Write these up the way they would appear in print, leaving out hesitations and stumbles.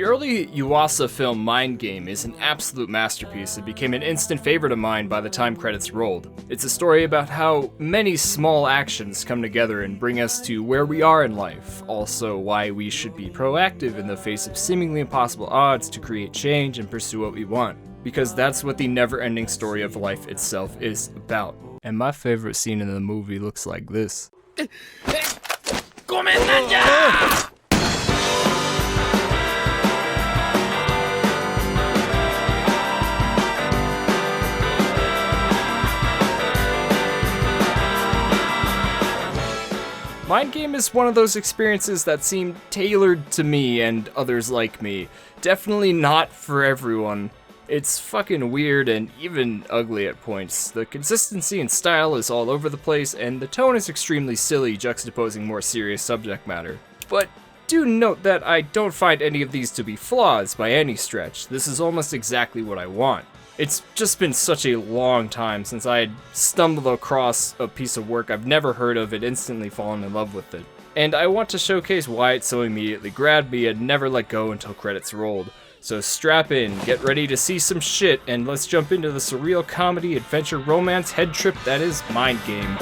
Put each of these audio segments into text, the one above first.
The early Yuasa film Mind Game is an absolute masterpiece that became an instant favorite of mine by the time credits rolled. It's a story about how many small actions come together and bring us to where we are in life, also why we should be proactive in the face of seemingly impossible odds to create change and pursue what we want, because that's what the never-ending story of life itself is about. And my favorite scene in the movie looks like this. Mind Game is one of those experiences that seem tailored to me and others like me. Definitely not for everyone. It's fucking weird and even ugly at points. The consistency and style is all over the place, and the tone is extremely silly, juxtaposing more serious subject matter. But do note that I don't find any of these to be flaws by any stretch. This is almost exactly what I want. It's just been such a long time since I had stumbled across a piece of work I've never heard of and instantly fallen in love with it. And I want to showcase why it so immediately grabbed me and never let go until credits rolled. So strap in, get ready to see some shit, and let's jump into the surreal comedy, adventure, romance, head trip that is Mind Game.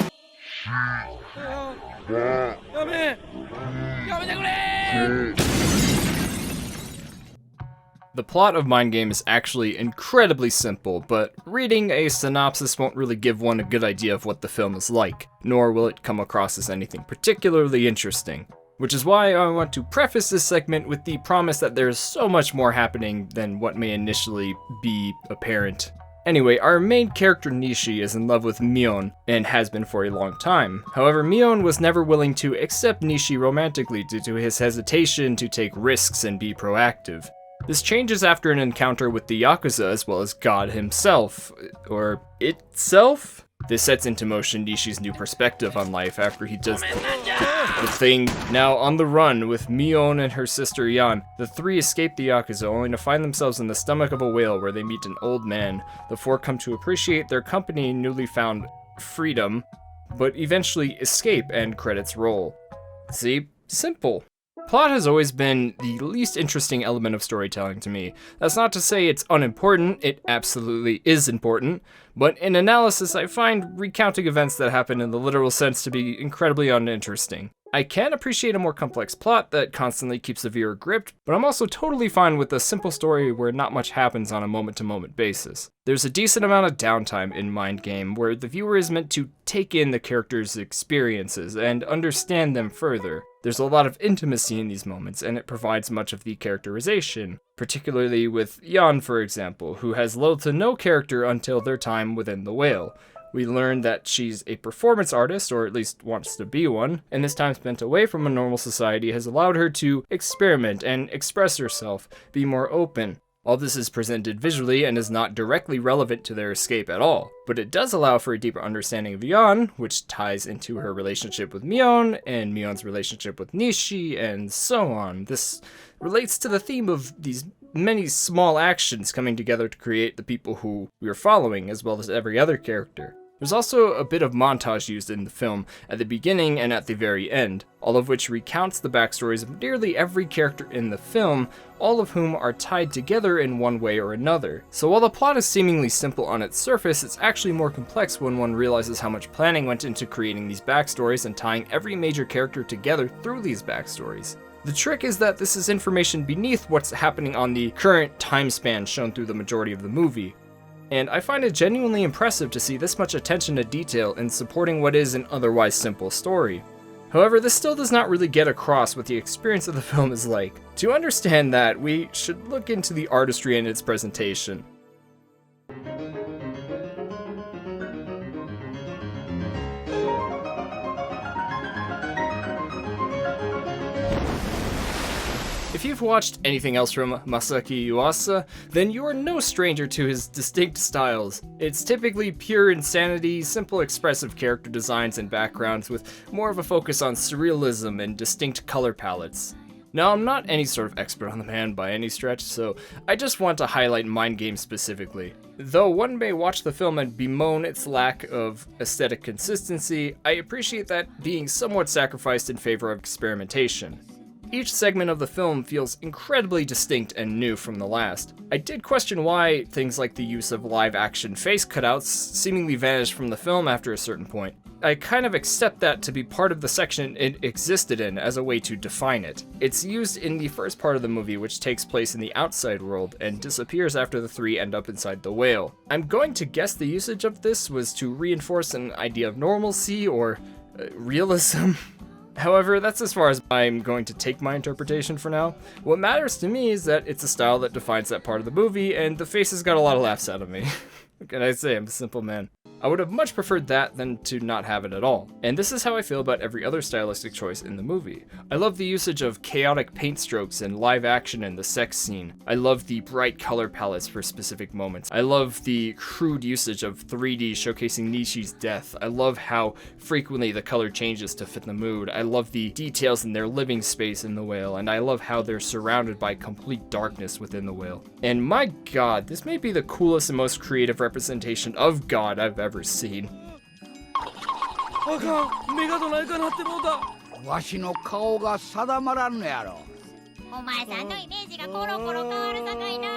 The plot of Mind Game is actually incredibly simple, but reading a synopsis won't really give one a good idea of what the film is like, nor will it come across as anything particularly interesting. Which is why I want to preface this segment with the promise that there's so much more happening than what may initially be apparent. Anyway, our main character Nishi is in love with Mion, and has been for a long time. However, Mion was never willing to accept Nishi romantically due to his hesitation to take risks and be proactive. This changes after an encounter with the Yakuza as well as God himself, or itself? This sets into motion Nishi's new perspective on life after he does the thing. Now on the run with Mion and her sister Yan, the three escape the Yakuza only to find themselves in the stomach of a whale where they meet an old man. The four come to appreciate their company and newly found freedom, but eventually escape and credits roll. See? Simple. Plot has always been the least interesting element of storytelling to me. That's not to say it's unimportant, it absolutely is important, but in analysis I find recounting events that happen in the literal sense to be incredibly uninteresting. I can appreciate a more complex plot that constantly keeps the viewer gripped, but I'm also totally fine with a simple story where not much happens on a moment-to-moment basis. There's a decent amount of downtime in Mind Game where the viewer is meant to take in the characters' experiences and understand them further. There's a lot of intimacy in these moments, and it provides much of the characterization, particularly with Yan, for example, who has little to no character until their time within the whale. We learn that she's a performance artist, or at least wants to be one, and this time spent away from a normal society has allowed her to experiment and express herself, be more open. All this is presented visually and is not directly relevant to their escape at all, but it does allow for a deeper understanding of Yan, which ties into her relationship with Mion, and Mion's relationship with Nishi, and so on. This relates to the theme of these many small actions coming together to create the people who we are following, as well as every other character. There's also a bit of montage used in the film at the beginning and at the very end, all of which recounts the backstories of nearly every character in the film, all of whom are tied together in one way or another. So while the plot is seemingly simple on its surface, it's actually more complex when one realizes how much planning went into creating these backstories and tying every major character together through these backstories. The trick is that this is information beneath what's happening on the current time span shown through the majority of the movie. And I find it genuinely impressive to see this much attention to detail in supporting what is an otherwise simple story. However, this still does not really get across what the experience of the film is like. To understand that, we should look into the artistry in its presentation. If you've watched anything else from Masaaki Yuasa, then you are no stranger to his distinct styles. It's typically pure insanity, simple expressive character designs and backgrounds with more of a focus on surrealism and distinct color palettes. Now, I'm not any sort of expert on the man by any stretch, so I just want to highlight Mind Game specifically. Though one may watch the film and bemoan its lack of aesthetic consistency, I appreciate that being somewhat sacrificed in favor of experimentation. Each segment of the film feels incredibly distinct and new from the last. I did question why things like the use of live-action face cutouts seemingly vanished from the film after a certain point. I kind of accept that to be part of the section it existed in as a way to define it. It's used in the first part of the movie, which takes place in the outside world and disappears after the three end up inside the whale. I'm going to guess the usage of this was to reinforce an idea of normalcy or realism. However, that's as far as I'm going to take my interpretation for now. What matters to me is that it's a style that defines that part of the movie, and the faces got a lot of laughs out of me. What can I say? I'm a simple man. I would have much preferred that than to not have it at all. And this is how I feel about every other stylistic choice in the movie. I love the usage of chaotic paint strokes and live action in the sex scene. I love the bright color palettes for specific moments. I love the crude usage of 3D showcasing Nishi's death. I love how frequently the color changes to fit the mood. I love the details in their living space in the whale, and I love how they're surrounded by complete darkness within the whale. And my god, this may be the coolest and most creative representation of God I've ever seen. 目がどないかなってもうた。わしの顔が定まらんのやろ。お前さんのイメージがコロコロ変わるさかいな。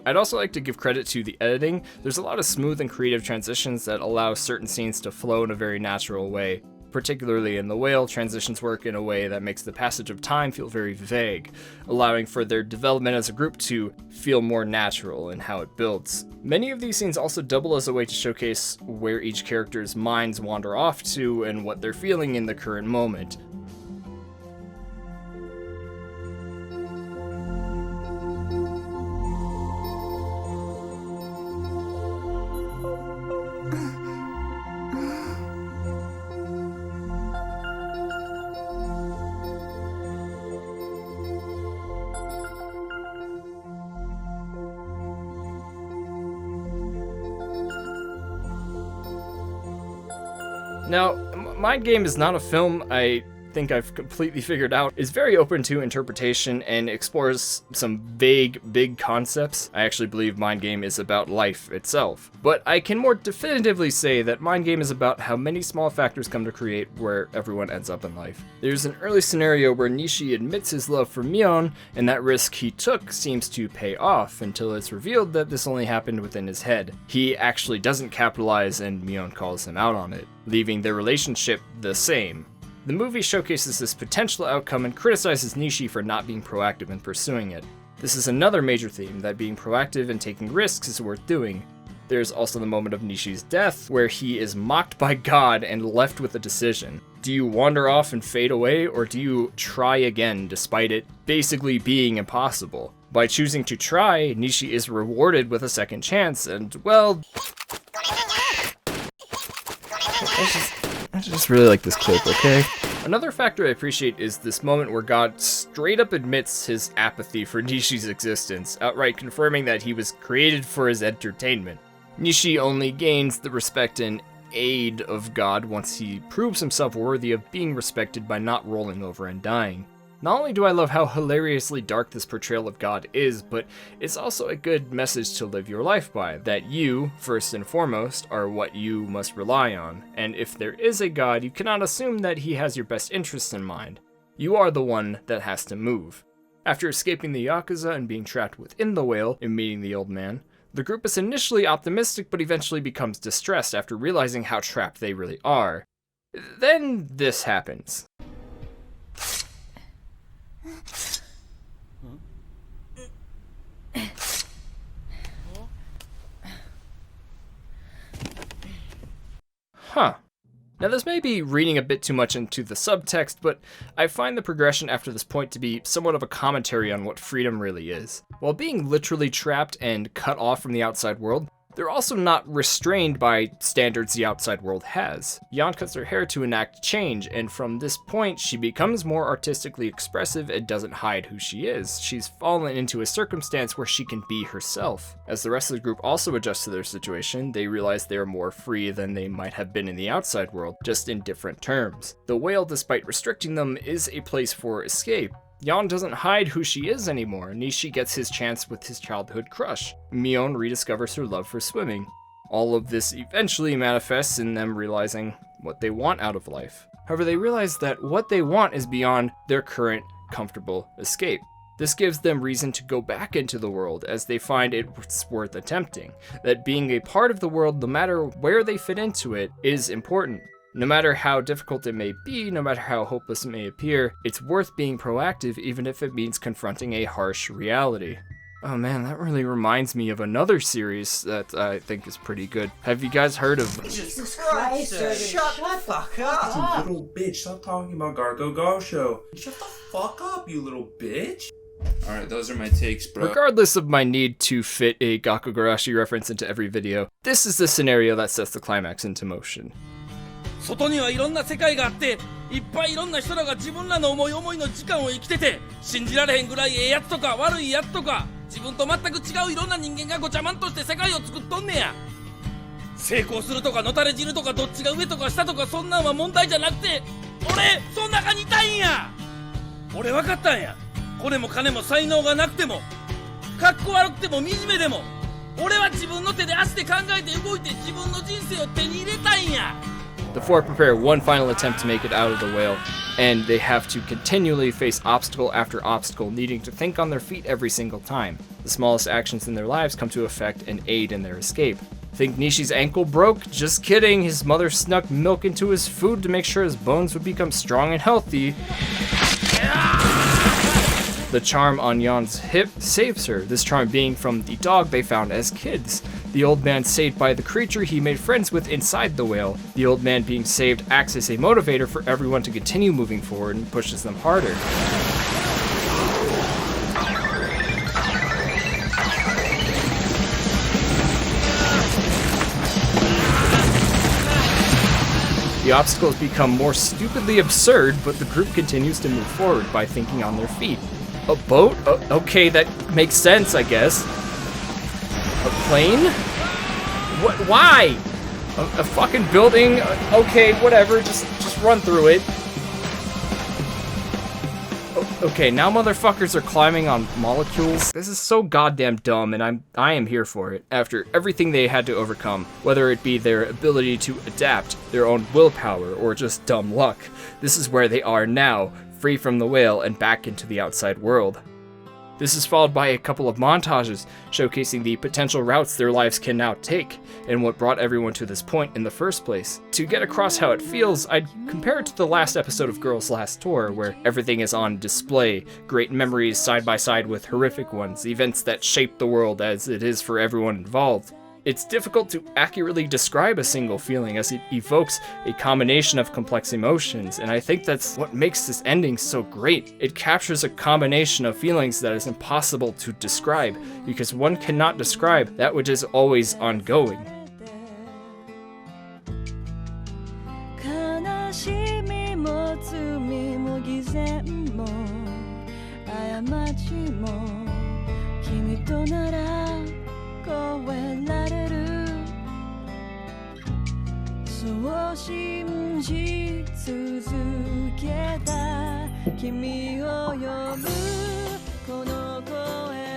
I'd also like to give credit to the editing. There's a lot of smooth and creative transitions that allow certain scenes to flow in a very natural way. Particularly in The Whale, transitions work in a way that makes the passage of time feel very vague, allowing for their development as a group to feel more natural in how it builds. Many of these scenes also double as a way to showcase where each character's minds wander off to and what they're feeling in the current moment. Now, Mind Game is not a film I think I've completely figured out. It's very open to interpretation and explores some vague, big concepts. I actually believe Mind Game is about life itself. But I can more definitively say that Mind Game is about how many small factors come to create where everyone ends up in life. There's an early scenario where Nishi admits his love for Mion, and that risk he took seems to pay off until it's revealed that this only happened within his head. He actually doesn't capitalize, and Mion calls him out on it, leaving their relationship the same. The movie showcases this potential outcome and criticizes Nishi for not being proactive in pursuing it. This is another major theme, that being proactive and taking risks is worth doing. There's also the moment of Nishi's death, where he is mocked by God and left with a decision. Do you wander off and fade away, or do you try again despite it basically being impossible? By choosing to try, Nishi is rewarded with a second chance, and, well... I just really like this clip, okay? Another factor I appreciate is this moment where God straight up admits his apathy for Nishi's existence, outright confirming that he was created for his entertainment. Nishi only gains the respect and aid of God once he proves himself worthy of being respected by not rolling over and dying. Not only do I love how hilariously dark this portrayal of God is, but it's also a good message to live your life by, that you, first and foremost, are what you must rely on, and if there is a God, you cannot assume that he has your best interests in mind. You are the one that has to move. After escaping the Yakuza and being trapped within the whale and meeting the old man, the group is initially optimistic but eventually becomes distressed after realizing how trapped they really are. Then this happens. Huh. Now this may be reading a bit too much into the subtext, but I find the progression after this point to be somewhat of a commentary on what freedom really is. While being literally trapped and cut off from the outside world, they're also not restrained by standards the outside world has. Yon cuts her hair to enact change, and from this point, she becomes more artistically expressive and doesn't hide who she is. She's fallen into a circumstance where she can be herself. As the rest of the group also adjusts to their situation, they realize they are more free than they might have been in the outside world, just in different terms. The whale, despite restricting them, is a place for escape. Yon doesn't hide who she is anymore. Nishi gets his chance with his childhood crush. Mion rediscovers her love for swimming. All of this eventually manifests in them realizing what they want out of life. However, they realize that what they want is beyond their current comfortable escape. This gives them reason to go back into the world as they find it's worth attempting, that being a part of the world, no matter where they fit into it, is important. No matter how difficult it may be, no matter how hopeless it may appear, it's worth being proactive even if it means confronting a harsh reality. Oh man, that really reminds me of another series that I think is pretty good. Have you guys heard of... Jesus Christ, shut the fuck up! You little bitch, stop talking about Gargo Go Show. Shut the fuck up, you little bitch. Alright, those are my takes, bro. Regardless of my need to fit a Gakugarashi reference into every video, this is the scenario that sets the climax into motion. 外にはいろんな世界があって、いっぱいいろんな人らが自分らの思い思いの時間を生きてて、信じられへんぐらいええやつとか悪いやつとか、自分と全く違ういろんな人間がごちゃまんとして世界を作っとんねや。成功するとかのたれ死ぬとかどっちが上とか下とかそんなんは問題じゃなくて、俺そん中にいたいんや。俺分かったんや。これも金も才能がなくても、かっこ悪くても惨めでも、俺は自分の手で足で考えて動いて自分の人生を手に入れたいんや。The four prepare one final attempt to make it out of the whale, and they have to continually face obstacle after obstacle, needing to think on their feet every single time. The smallest actions in their lives come to effect and aid in their escape. Think Nishi's ankle broke? Just kidding, his mother snuck milk into his food to make sure his bones would become strong and healthy. The charm on Yon's hip saves her, this charm being from the dog they found as kids. The old man saved by the creature he made friends with inside the whale. The old man being saved acts as a motivator for everyone to continue moving forward and pushes them harder. The obstacles become more stupidly absurd, but the group continues to move forward by thinking on their feet. A boat? Okay, that makes sense, I guess. A plane? What? Why? A fucking building? Okay, whatever. Just run through it. Okay, now motherfuckers are climbing on molecules. This is so goddamn dumb, and I am here for it. After everything they had to overcome, whether it be their ability to adapt, their own willpower, or just dumb luck, this is where they are now, free from the whale and back into the outside world. This is followed by a couple of montages showcasing the potential routes their lives can now take, and what brought everyone to this point in the first place. To get across how it feels, I'd compare it to the last episode of Girls' Last Tour, where everything is on display, great memories side by side with horrific ones, events that shape the world as it is for everyone involved. It's difficult to accurately describe a single feeling as it evokes a combination of complex emotions, and I think that's what makes this ending so great. It captures a combination of feelings that is impossible to describe, because one cannot describe that which is always ongoing. 悲しみも罪も偽善も過ちも君となら越えられるそう信じ続けた君を呼ぶこの声